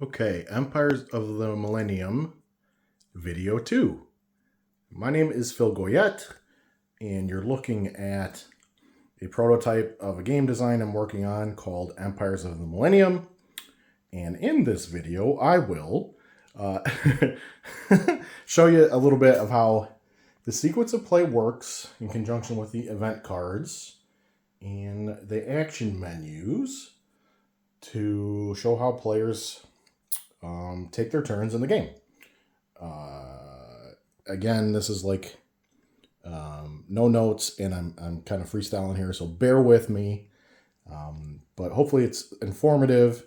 Okay, Empires of the Millennium, video 2. My name is Phil Goyette, and you're looking at a prototype of a game design I'm working on called Empires of the Millennium. And in this video, I will uh, show you a little bit of how the sequence of play works in conjunction with the event cards and the action menus to show how players take their turns in the game. Again, this is like no notes, and I'm kind of freestyling here, so bear with me. But hopefully, it's informative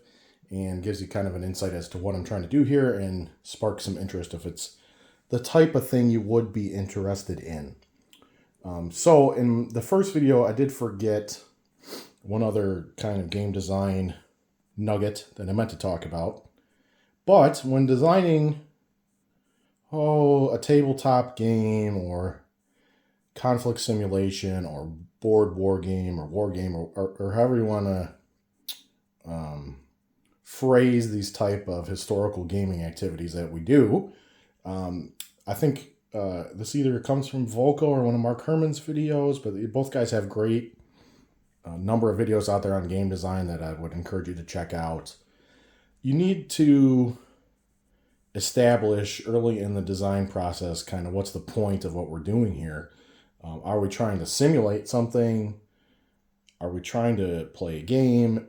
and gives you kind of an insight as to what I'm trying to do here, and spark some interest if it's the type of thing you would be interested in. So in the first video, I did forget one other kind of game design nugget that I meant to talk about. But when designing, a tabletop game or conflict simulation or board war game or war game or however you want to phrase these type of historical gaming activities that we do, I think this either comes from Volko or one of Mark Herman's videos, but both guys have great number of videos out there on game design that I would encourage you to check out. You need to establish early in the design process kind of what's the point of what we're doing here. Are we trying to simulate something? Are we trying to play a game?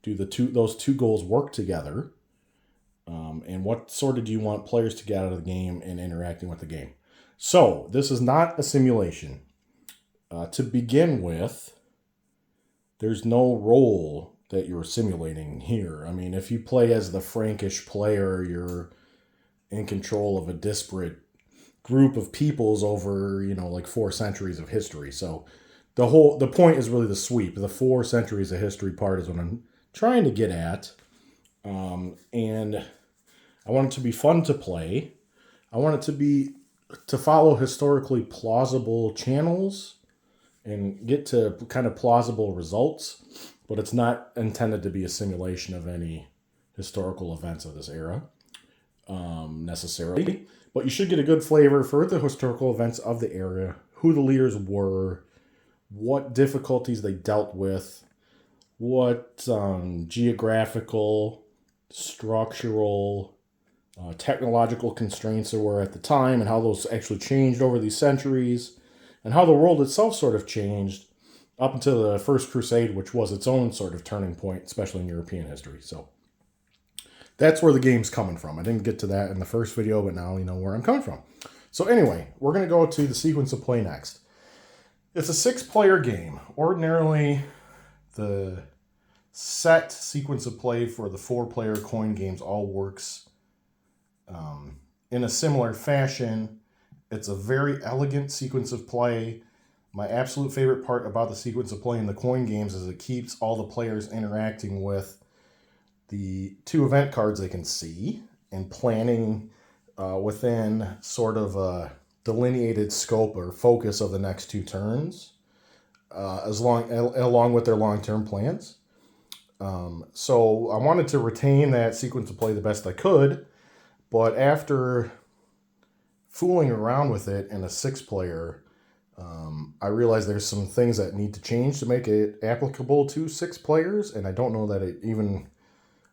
Do those two goals work together? And what sort of do you want players to get out of the game and interacting with the game? So this is not a simulation. To begin with, there's no role that you're simulating here. I mean, if you play as the Frankish player, you're in control of a disparate group of peoples over, like 4 centuries of history. So the point is really the sweep. The 4 centuries of history part is what I'm trying to get at. And I want it to be fun to play. I want it to follow historically plausible channels and get to kind of plausible results, but it's not intended to be a simulation of any historical events of this era necessarily. But you should get a good flavor for the historical events of the era, who the leaders were, what difficulties they dealt with, what geographical, structural, technological constraints there were at the time, and how those actually changed over these centuries, and how the world itself sort of changed up until the First Crusade, which was its own sort of turning point, especially in European history. So that's where the game's coming from. I didn't get to that in the first video, but now you know where I'm coming from. So anyway, we're going to go to the sequence of play next. It's a 6-player game. Ordinarily, the set sequence of play for the 4-player coin games all works in a similar fashion. It's a very elegant sequence of play. My absolute favorite part about the sequence of play in the coin games is it keeps all the players interacting with the 2 event cards they can see and planning within sort of a delineated scope or focus of the next 2 turns, along with their long-term plans. So I wanted to retain that sequence of play the best I could, but after fooling around with it in a 6-player, I realized there's some things that need to change to make it applicable to 6 players, and I don't know that it even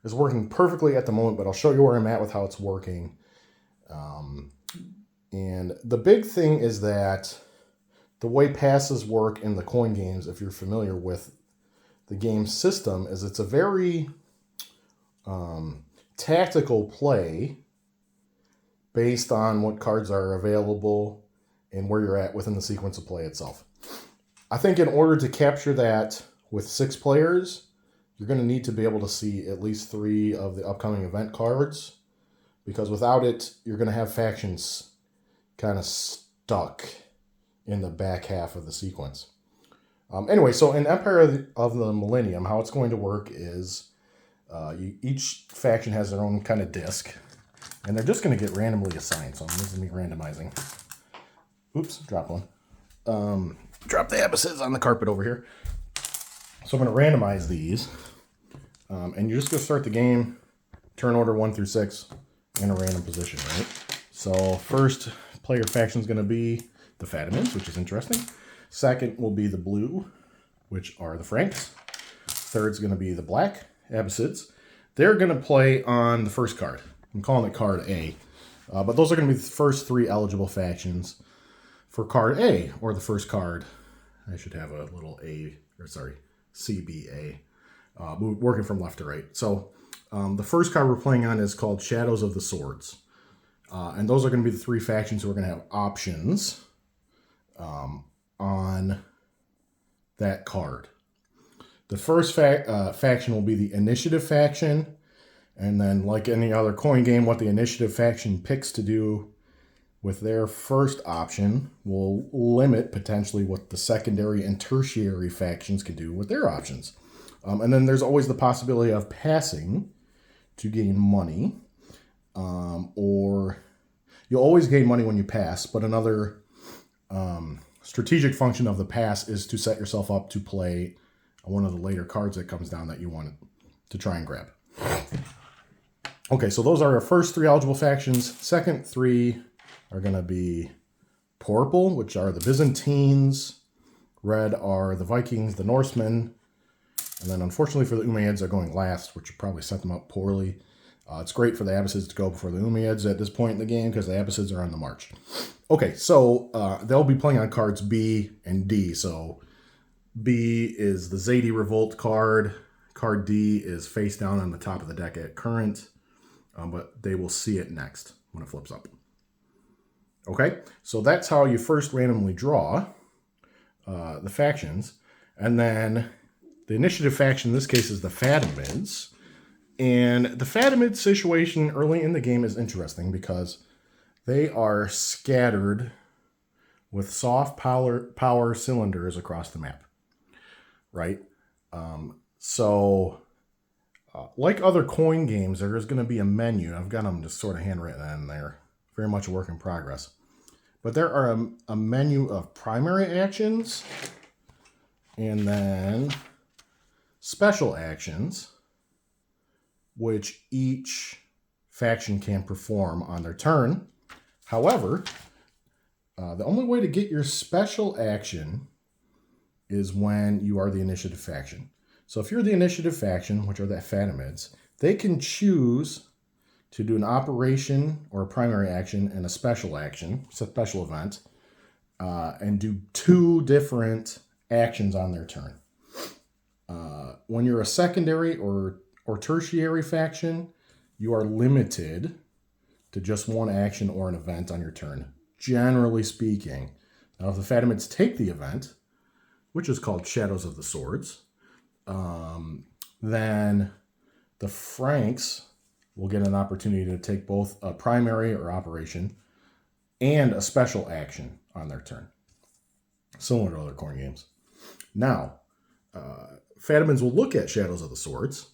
is working perfectly at the moment, but I'll show you where I'm at with how it's working. And the big thing is that the way passes work in the coin games, if you're familiar with the game system, is it's a very tactical play based on what cards are available and where you're at within the sequence of play itself. I think in order to capture that with 6 players, you're going to need to be able to see at least 3 of the upcoming event cards, because without it, you're going to have factions kind of stuck in the back half of the sequence. Anyway, so in Empire of the Millennium, how it's going to work is each faction has their own kind of disc, and they're just going to get randomly assigned. So I'm using me randomizing. Oops, dropped one. Drop the abacids on the carpet over here. So I'm going to randomize these, and you're just going to start the game turn order 1 through 6 in a random position, right? So first player faction is going to be the Fatimids, which is interesting. Second will be the blue, which are the Franks. Third's going to be the black Abbasids. They're going to play on the first card. I'm calling it card A. But those are going to be the first 3 eligible factions for card A, or the first card. I should have a little CBA, working from left to right. So the first card we're playing on is called Shadows of the Swords. And those are going to be the 3 factions who are going to have options on that card. The first faction will be the Initiative faction. And then, like any other coin game, what the Initiative faction picks to do with their first option will limit potentially what the secondary and tertiary factions can do with their options. And then there's always the possibility of passing to gain money. Or you'll always gain money when you pass, but another strategic function of the pass is to set yourself up to play one of the later cards that comes down that you want to try and grab. Okay, so those are our first 3 eligible factions. Second 3 are going to be purple, which are the Byzantines. Red are the Vikings, the Norsemen. And then unfortunately for the Umayyads, they're going last, which probably set them up poorly. It's great for the Abbasids to go before the Umayyads at this point in the game because the Abbasids are on the march. Okay, so they'll be playing on cards B and D. So B is the Zaidi Revolt card. Card D is face down on the top of the deck at current. But they will see it next when it flips up. Okay, so that's how you first randomly draw the factions. And then the Initiative faction in this case is the Fatimids. And the Fatimid situation early in the game is interesting because they are scattered with soft power cylinders across the map, right? Like other coin games, there is going to be a menu. I've got them just sort of handwritten in there. Very much a work in progress. But there are a menu of primary actions and then special actions, which each faction can perform on their turn. However, the only way to get your special action is when you are the Initiative faction. So if you're the Initiative faction, which are the Fatimids, they can choose to do an operation or a primary action and a special action, special event, and do 2 different actions on their turn. When you're a secondary or tertiary faction, you are limited to just 1 action or an event on your turn, generally speaking. Now, if the Fatimids take the event, which is called Shadows of the Swords, then the Franks will get an opportunity to take both a primary or operation and a special action on their turn, similar to other coin games. Now, Fatimids will look at Shadows of the Swords,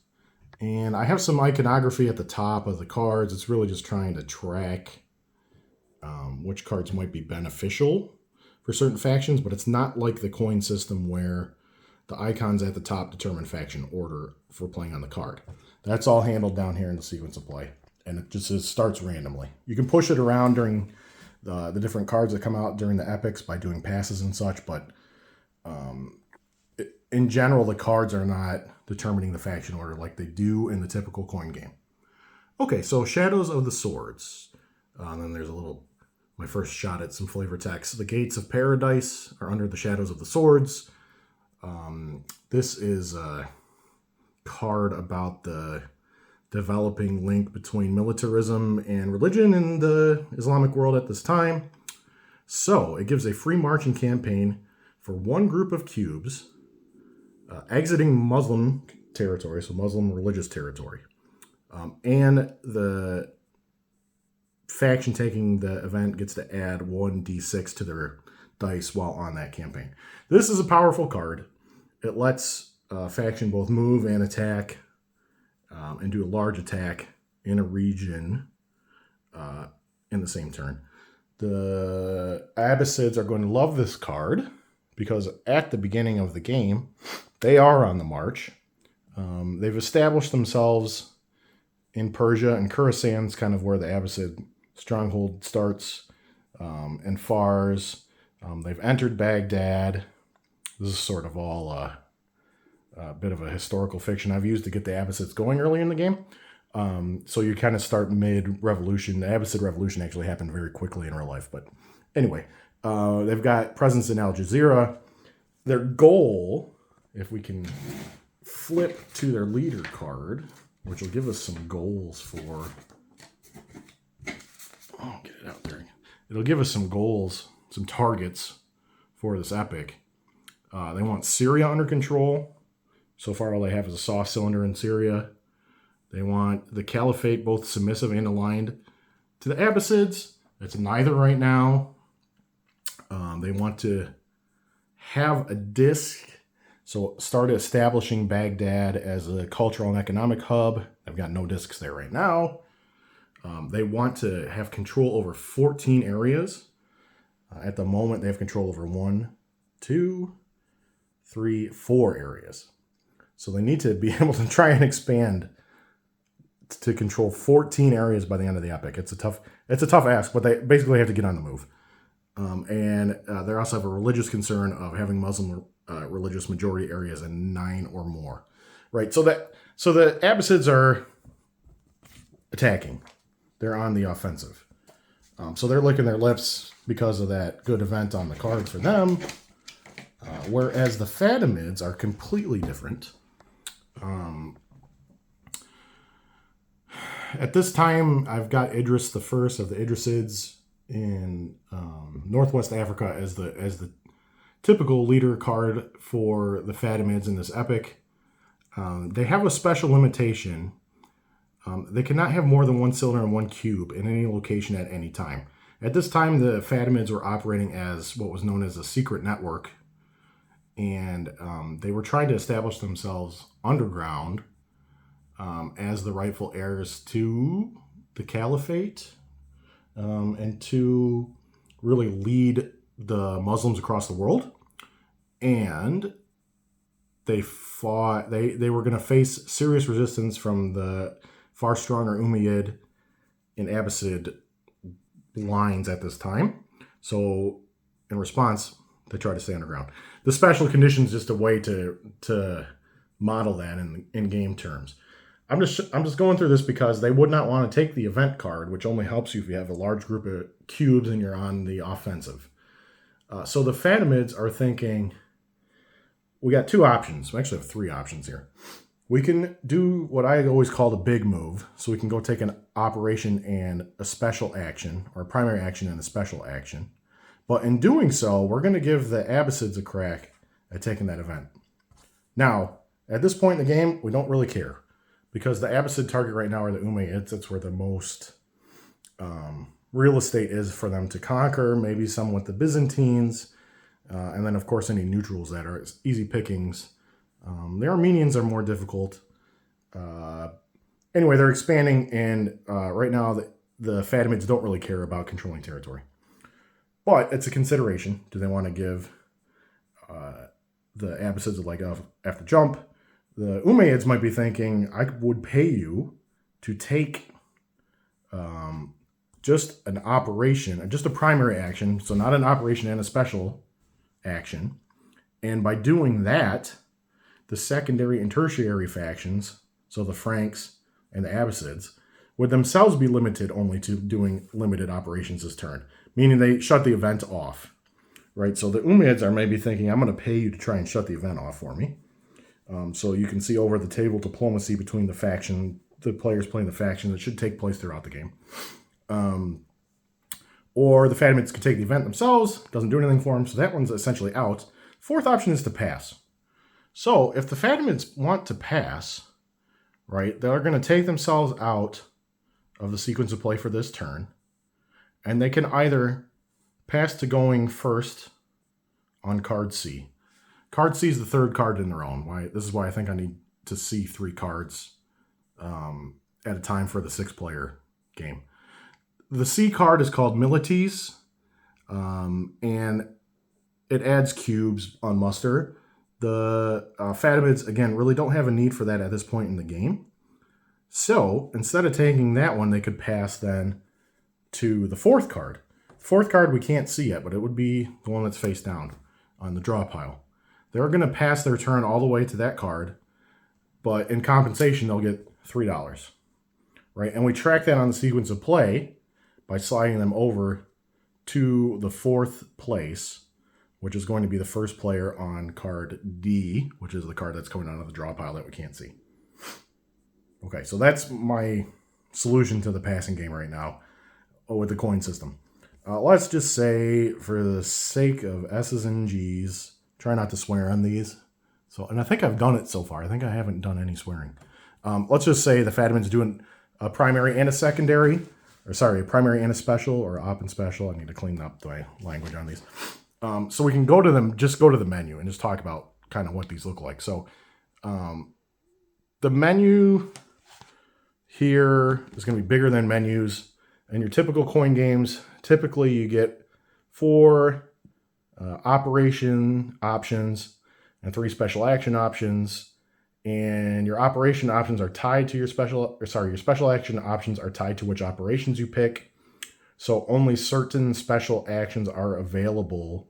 and I have some iconography at the top of the cards. It's really just trying to track which cards might be beneficial for certain factions, but it's not like the coin system where the icons at the top determine faction order for playing on the card. That's all handled down here in the sequence of play, and it just starts randomly. You can push it around during the different cards that come out during the epics by doing passes and such, but in general, the cards are not determining the faction order like they do in the typical coin game. Okay, so Shadows of the Swords. Then there's my first shot at some flavor text. The Gates of Paradise are under the Shadows of the Swords. This is a card about the developing link between militarism and religion in the Islamic world at this time. So it gives a free marching campaign for 1 group of cubes exiting Muslim territory, so Muslim religious territory. And the faction taking the event gets to add 1d6 to their dice while on that campaign. This is a powerful card. It lets a faction both move and attack and do a large attack in a region in the same turn. The Abbasids are going to love this card because at the beginning of the game, they are on the march. They've established themselves in Persia, and Khorasan's kind of where the Abbasid stronghold starts, and Fars. They've entered Baghdad. This is sort of all a bit of a historical fiction I've used to get the Abbasids going early in the game. So you kind of start mid-revolution. The Abbasid revolution actually happened very quickly in real life. But anyway, they've got presence in Al Jazeera. Their goal, if we can flip to their leader card, which will give us some goals for... Oh, get it out there. It'll give us some goals, some targets for this epic. They want Syria under control. So far, all they have is a soft cylinder in Syria. They want the Caliphate both submissive and aligned to the Abbasids. That's neither right now. They want to have a disc. So start establishing Baghdad as a cultural and economic hub. They've got no discs there right now. They want to have control over 14 areas. At the moment, they have control over 1, 2, 3, 4 areas. So they need to be able to try and expand to control 14 areas by the end of the epic. It's a tough ask, but they basically have to get on the move. And they also have a religious concern of having Muslim religious majority areas in 9 or more. Right. So the Abbasids are attacking. They're on the offensive. So they're licking their lips because of that good event on the card for them. Whereas the Fatimids are completely different. At this time, I've got Idris the First of the Idrisids in Northwest Africa as the typical leader card for the Fatimids in this epic. They have a special limitation. They cannot have more than 1 cylinder and 1 cube in any location at any time. At this time, the Fatimids were operating as what was known as a secret network. And they were trying to establish themselves underground as the rightful heirs to the Caliphate and to really lead the Muslims across the world. And they fought, they were going to face serious resistance from the far stronger Umayyad and Abbasid lines at this time. So in response, they tried to stay underground. The special condition is just a way to model that in game terms. I'm just going through this because they would not want to take the event card, which only helps you if you have a large group of cubes and you're on the offensive. So the Fatimids are thinking, we got 2 options. We actually have 3 options here. We can do what I always call a big move. So we can go take an operation and a special action, or a primary action and a special action. But in doing so, we're going to give the Abbasids a crack at taking that event. Now, at this point in the game, we don't really care. Because the Abbasid target right now are the Umayyads. That's where the most real estate is for them to conquer. Maybe some with the Byzantines. And then, of course, any neutrals that are easy pickings. The Armenians are more difficult. Anyway, they're expanding. And right now, the Fatimids don't really care about controlling territory. But it's a consideration. Do they want to give the Abbasids a leg up after jump? The Umayyads might be thinking, I would pay you to take just an operation, just a primary action, so not an operation and a special action. And by doing that, the secondary and tertiary factions, so the Franks and the Abbasids, would themselves be limited only to doing limited operations this turn, meaning they shut the event off. Right? So the Umayyads are maybe thinking, I'm going to pay you to try and shut the event off for me. So you can see over the table diplomacy between the players playing the faction that should take place throughout the game. Or the Fatimids could take the event themselves, doesn't do anything for them, so that one's essentially out. 4th option is to pass. So if the Fatimids want to pass, right, they're going to take themselves out of the sequence of play for this turn, and they can either pass to going first on card C. Card C is the 3rd card in their own. This is why I think I need to see 3 cards at a time for the 6-player game. The C card is called Milites, and it adds cubes on muster. The Fatimids, again, really don't have a need for that at this point in the game. So instead of taking that one, they could pass then to the fourth card. The fourth card we can't see yet, but it would be the one that's face down on the draw pile. They're going to pass their turn all the way to that card, but in compensation, they'll get $3, right? And we track that on the sequence of play by sliding them over to the fourth place, which is going to be the first player on card D, which is the card that's coming out of the draw pile that we can't see. Okay, so that's my solution to the passing game right now with the coin system. Let's just say, for the sake of S's and G's, try not to swear on these. So, and I think I've done it so far. I think I haven't done any swearing. Let's just say the Fadman's doing a primary and a secondary, or sorry, a primary and a special, or op and special. I need to clean up the language on these. So we can go to them, just go to the menu and just talk about kind of what these look like. So the menu here is going to be bigger than menus. In your typical coin games, typically you get 4 operation options and 3 special action options. And your operation options are tied to your special action options are tied to which operations you pick. So only certain special actions are available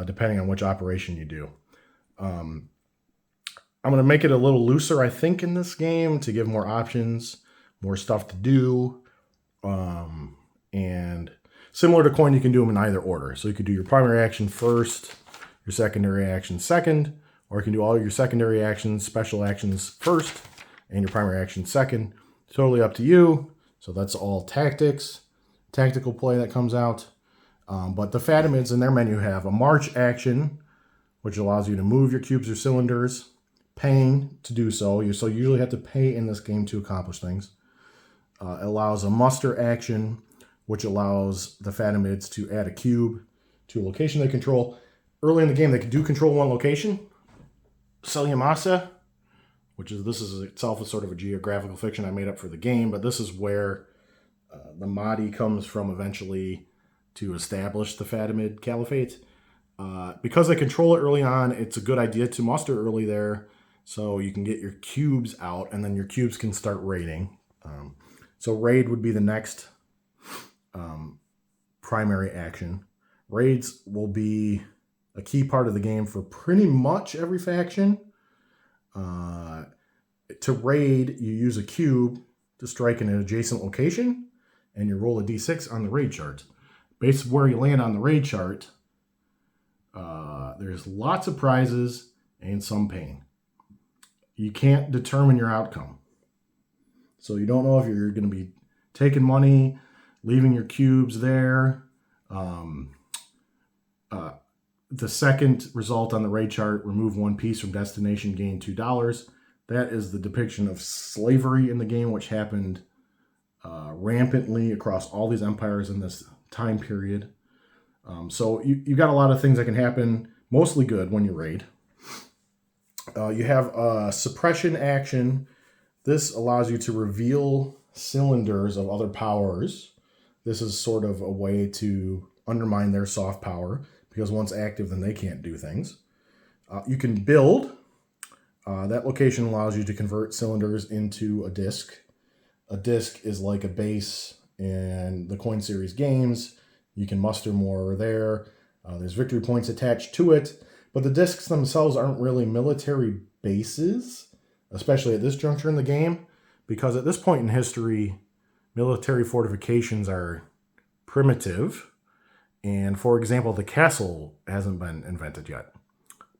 depending on which operation you do. I'm going to make it a little looser, I think, in this game to give more options, more stuff to do. And similar to coin, you can do them in either order. So you could do your primary action first, your secondary action second, or you can do all your secondary actions, special actions first, and your primary action second. Totally up to you. So that's all tactical play that comes out. But the Fatimids in their menu have a march action, which allows you to move your cubes or cylinders, paying to do so. So you usually have to pay in this game to accomplish things. It allows a muster action, which allows the Fatimids to add a cube to a location they control. Early in the game, they do control one location, Selyamasa, this is itself a sort of a geographical fiction I made up for the game, but this is where the Mahdi comes from eventually to establish the Fatimid Caliphate. Because they control it early on, it's a good idea to muster early there so you can get your cubes out, and then your cubes can start raiding. So raid would be the next primary action. Raids will be a key part of the game for pretty much every faction. To raid, you use a cube to strike in an adjacent location, and you roll a d6 on the raid chart. Based on where you land on the raid chart, there's lots of prizes and some pain. You can't determine your outcome. So you don't know if you're going to be taking money, leaving your cubes there. The second result on the raid chart, remove 1 piece from destination, gain $2. That is the depiction of slavery in the game, which happened rampantly across all these empires in this time period. So you got a lot of things that can happen, mostly good when you raid. You have a suppression action. This allows you to reveal cylinders of other powers. This is sort of a way to undermine their soft power, because once active, then they can't do things. You can build. That location allows you to convert cylinders into a disc. A disc is like a base in the Coin Series games. You can muster more there. There's victory points attached to it. But the discs themselves aren't really military bases, especially at this juncture in the game, because at this point in history, military fortifications are primitive. And for example, the castle hasn't been invented yet.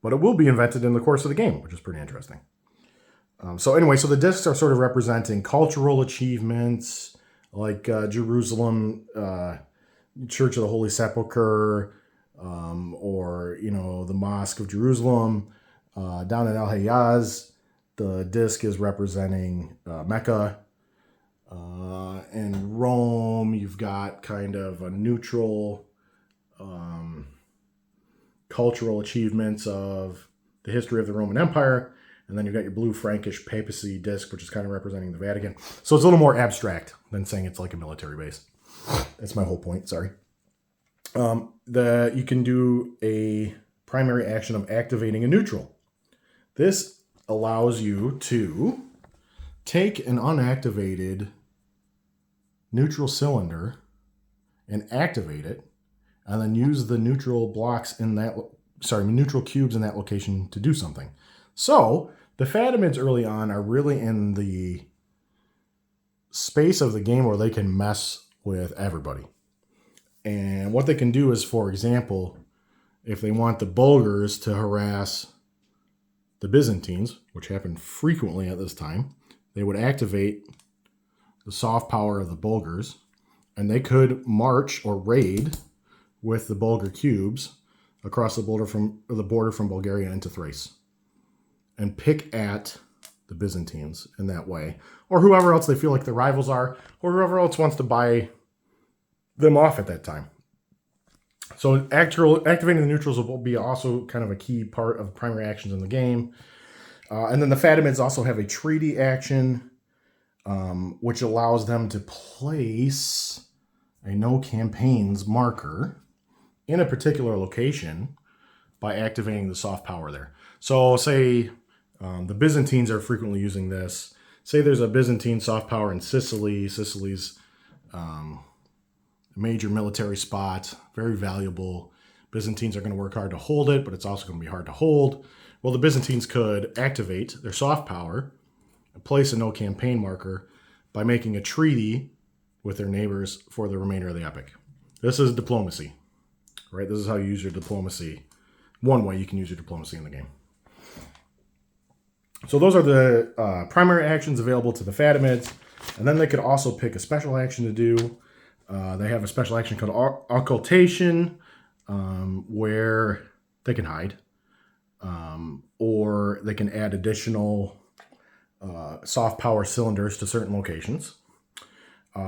But it will be invented in the course of the game, which is pretty interesting. So the discs are sort of representing cultural achievements, like Jerusalem, Church of the Holy Sepulchre, or the Mosque of Jerusalem. Down in Al-Hayaz, the disc is representing Mecca. In Rome, you've got kind of a neutral cultural achievements of the history of the Roman Empire. And then you've got your blue Frankish papacy disc, which is kind of representing the Vatican. So it's a little more abstract than saying it's like a military base. That's my whole point, sorry. You can do a primary action of activating a neutral. This allows you to take an unactivated neutral cylinder and activate it, and then use the neutral blocks in that, neutral cubes in that location to do something. So the Fatimids early on are really in the space of the game where they can mess with everybody. And what they can do is, for example, if they want the Bulgars to harass the Byzantines, which happened frequently at this time, they would activate the soft power of the Bulgars, and they could march or raid with the Bulgar cubes across the border from Bulgaria into Thrace, and pick at the Byzantines in that way, or whoever else they feel like the rivals are, or whoever else wants to buy them off at that time. So activating the neutrals will be also kind of a key part of primary actions in the game. And then the Fatimids also have a treaty action, which allows them to place a no campaigns marker in a particular location by activating the soft power there. So say the Byzantines are frequently using this. Say there's a Byzantine soft power in Sicily. Sicily's a major military spot, very valuable. Byzantines are going to work hard to hold it, but it's also going to be hard to hold. Well, the Byzantines could activate their soft power and place a no campaign marker by making a treaty with their neighbors for the remainder of the epic. This is diplomacy, right? This is how you use your diplomacy. One way you can use your diplomacy in the game. So those are the primary actions available to the Fatimids. And then they could also pick a special action to do. They have a special action called Occultation, where they can hide. Or they can add additional soft power cylinders to certain locations.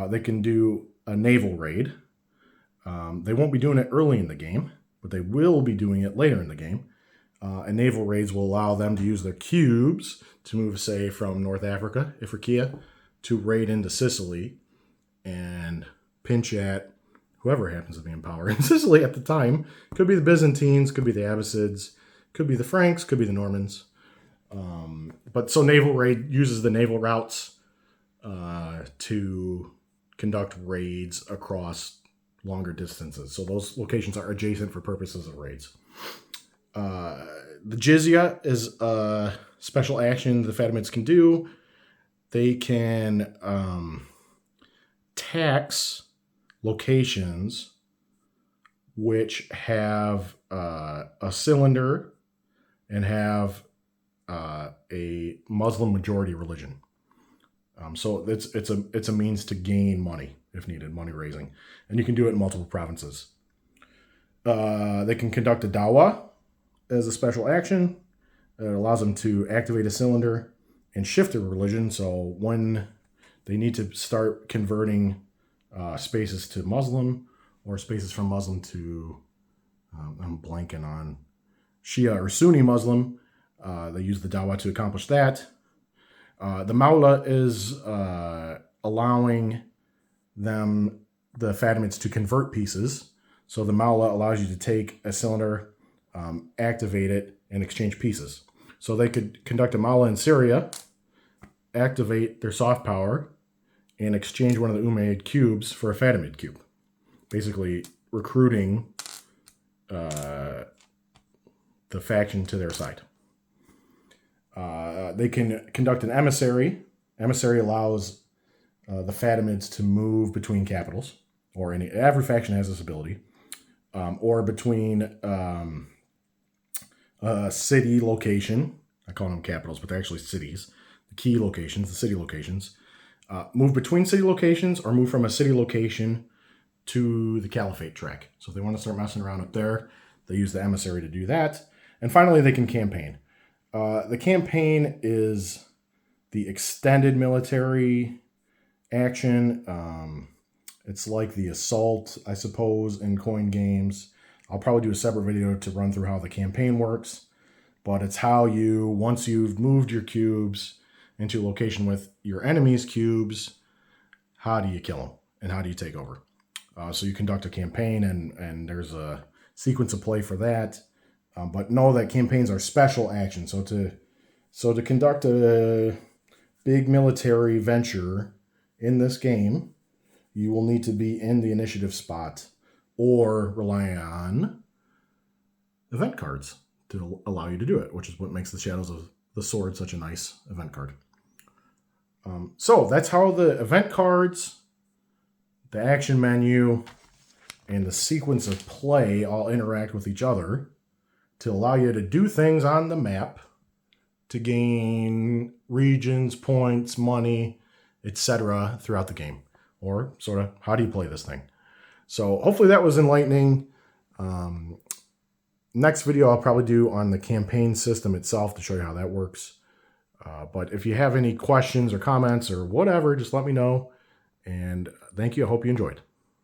They can do a naval raid. They won't be doing it early in the game, but they will be doing it later in the game. And naval raids will allow them to use their cubes to move, say, from North Africa, Ifriqiya, to raid into Sicily and pinch at whoever happens to be in power in Sicily at the time. Could be the Byzantines, could be the Abbasids, could be the Franks, could be the Normans. But so naval raid uses the naval routes to conduct raids across longer distances. So those locations are adjacent for purposes of raids. The jizya is a special action the Fatimids can do. They can tax locations which have a cylinder and have a Muslim majority religion. So it's a means to gain money if needed, money raising, and you can do it in multiple provinces. They can conduct a dawah as a special action. It allows them to activate a cylinder and shift their religion. So when they need to start converting spaces to Muslim or spaces from Muslim to, I'm blanking on Shia or Sunni Muslim, they use the dawah to accomplish that. The Mawla is allowing them, the Fatimids, to convert pieces. So the Mawla allows you to take a cylinder, activate it, and exchange pieces. So they could conduct a Mawla in Syria, activate their soft power, and exchange one of the Umayyad cubes for a Fatimid cube. Basically recruiting the faction to their side. They can conduct an emissary. Emissary allows the Fatimids to move between capitals, or every faction has this ability, or between a city location. I call them capitals, but they're actually cities. The key locations, the city locations. Move between city locations or move from a city location to the Caliphate track. So if they want to start messing around up there, they use the emissary to do that. And finally, they can campaign. The campaign is the extended military action. It's like the assault, I suppose, in coin games. I'll probably do a separate video to run through how the campaign works. But it's how you, once you've moved your cubes into a location with your enemy's cubes, how do you kill them and how do you take over? So you conduct a campaign, and there's a sequence of play for that. But know that campaigns are special actions. So to conduct a big military venture in this game, you will need to be in the initiative spot or rely on event cards to allow you to do it, which is what makes the Shadows of the Sword such a nice event card. So that's how the event cards, the action menu, and the sequence of play all interact with each other to allow you to do things on the map to gain regions, points, money, etc. throughout the game. Or sort of, how do you play this thing? So hopefully that was enlightening. Next video I'll probably do on the campaign system itself to show you how that works. But if you have any questions or comments or whatever, just let me know. And thank you. I hope you enjoyed.